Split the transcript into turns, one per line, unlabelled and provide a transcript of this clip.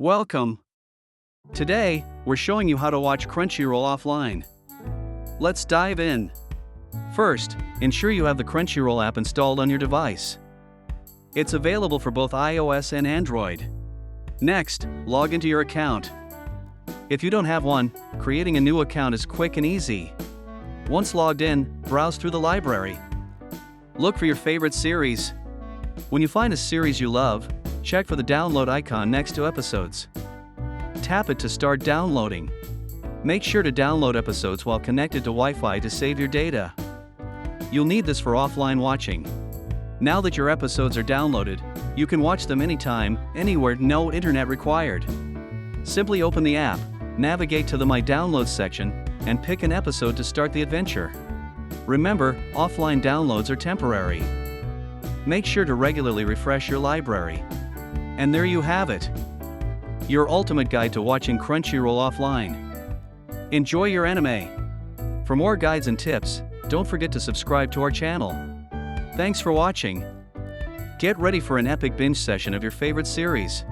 Welcome! Today, we're showing you how to watch Crunchyroll offline. Let's dive in. First, ensure you have the Crunchyroll app installed on your device. It's available for both iOS and Android. Next, log into your account. If you don't have one, creating a new account is quick and easy. Once logged in, browse through the library. Look for your favorite series. When you find a series you love, check for the download icon next to episodes. Tap it to start downloading. Make sure to download episodes while connected to Wi-Fi to save your data. You'll need this for offline watching. Now that your episodes are downloaded, you can watch them anytime, anywhere, no internet required. Simply open the app, navigate to the My Downloads section, and pick an episode to start the adventure. Remember, offline downloads are temporary. Make sure to regularly refresh your library. And there you have it. Your ultimate guide to watching Crunchyroll offline. Enjoy your anime. For more guides and tips, don't forget to subscribe to our channel. Thanks for watching. Get ready for an epic binge session of your favorite series.